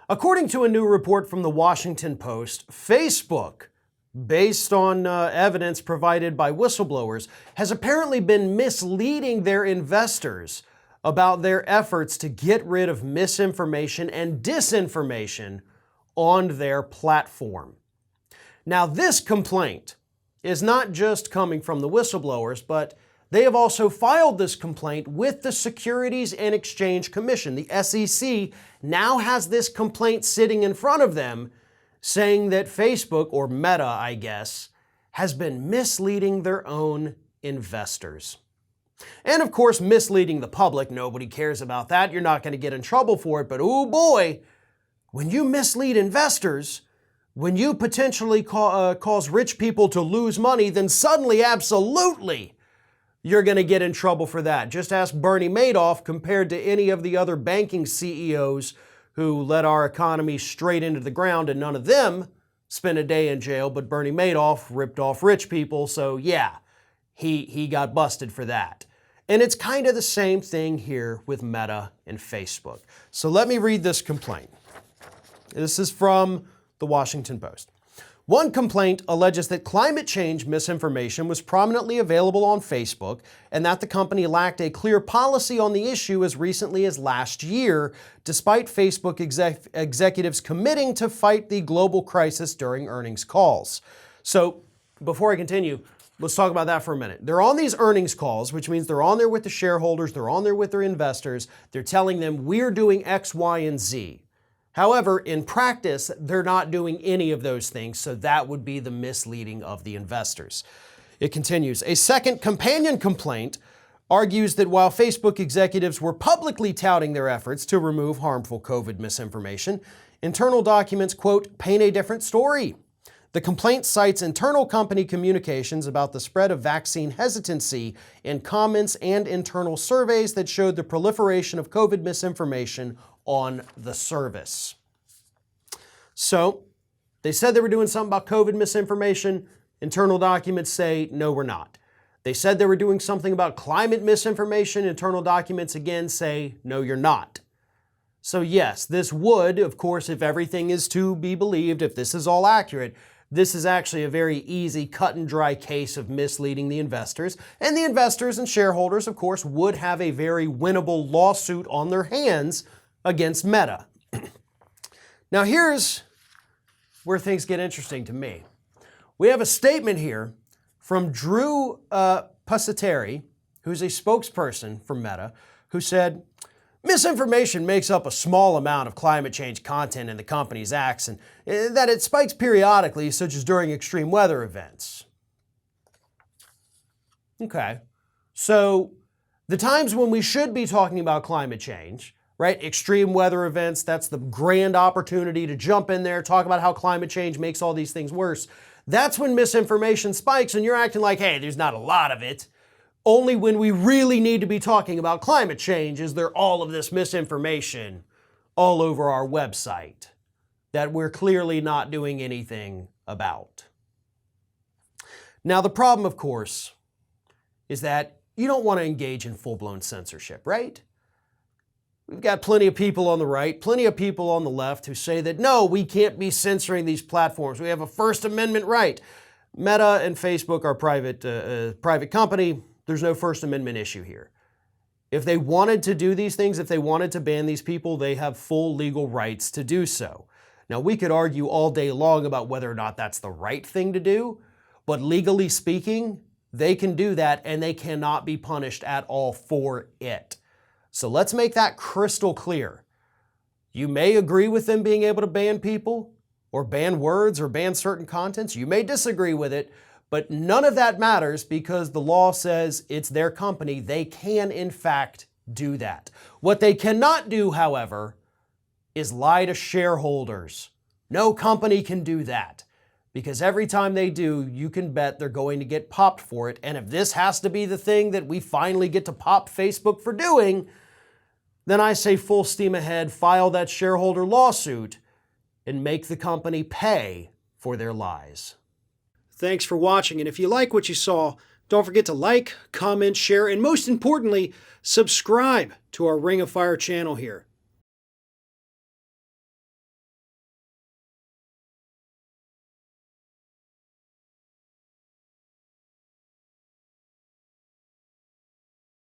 According to a new report from the Washington Post, Facebook, based on evidence provided by whistleblowers, has apparently been misleading their investors about their efforts to get rid of misinformation and disinformation on their platform. Now, this complaint is not just coming from the whistleblowers, but they have also filed this complaint with the Securities and Exchange Commission. The SEC now has this complaint sitting in front of them saying that Facebook, or Meta, I guess, has been misleading their own investors. And of course, misleading the public, nobody cares about that. You're not going to get in trouble for it, but oh boy, when you mislead investors, when you potentially cause rich people to lose money, then suddenly, absolutely, you're going to get in trouble for that. Just ask Bernie Madoff compared to any of the other banking CEOs who led our economy straight into the ground, and none of them spent a day in jail, but Bernie Madoff ripped off rich people, so yeah, he got busted for that. And it's kind of the same thing here with Meta and Facebook. So let me read this complaint. This is from the Washington Post. One complaint alleges that climate change misinformation was prominently available on Facebook and that the company lacked a clear policy on the issue as recently as last year, despite Facebook executives committing to fight the global crisis during earnings calls. So before I continue, let's talk about that for a minute. They're on these earnings calls, which means they're on there with the shareholders, they're on there with their investors, they're telling them we're doing X, Y, and Z. However, in practice, they're not doing any of those things, so that would be the misleading of the investors. It continues. A second companion complaint argues that while Facebook executives were publicly touting their efforts to remove harmful COVID misinformation, internal documents, quote, paint a different story. The complaint cites internal company communications about the spread of vaccine hesitancy in comments and internal surveys that showed the proliferation of COVID misinformation on the service. So they said they were doing something about COVID misinformation. Internal documents say, no, we're not. They said they were doing something about climate misinformation. Internal documents again say, no, you're not. So yes, this would, of course, if everything is to be believed, if this is all accurate, this is actually a very easy cut and dry case of misleading the investors. And the investors and shareholders, of course, would have a very winnable lawsuit on their hands against Meta. Now here's where things get interesting to me. We have a statement here from Drew Pusateri, who's a spokesperson for Meta, who said, misinformation makes up a small amount of climate change content in the company's acts, and that it spikes periodically, such as during extreme weather events. Okay, so the times when we should be talking about climate change, right? Extreme weather events, that's the grand opportunity to jump in there, talk about how climate change makes all these things worse. That's when misinformation spikes and you're acting like, hey, there's not a lot of it. Only when we really need to be talking about climate change is there all of this misinformation all over our website that we're clearly not doing anything about. Now, the problem, of course, is that you don't want to engage in full-blown censorship, right? We've got plenty of people on the right, plenty of people on the left who say that, no, we can't be censoring these platforms. We have a First Amendment right. Meta and Facebook are private company. There's no First Amendment issue here. If they wanted to do these things, if they wanted to ban these people, they have full legal rights to do so. Now, we could argue all day long about whether or not that's the right thing to do, but legally speaking, they can do that and they cannot be punished at all for it. So let's make that crystal clear. You may agree with them being able to ban people or ban words or ban certain contents. You may disagree with it, but none of that matters because the law says it's their company. They can, in fact, do that. What they cannot do, however, is lie to shareholders. No company can do that because every time they do, you can bet they're going to get popped for it. And if this has to be the thing that we finally get to pop Facebook for doing, then I say full steam ahead, file that shareholder lawsuit and make the company pay for their lies. Thanks for watching, and if you like what you saw, don't forget to like, comment, share, and most importantly, subscribe to our Ring of Fire channel here.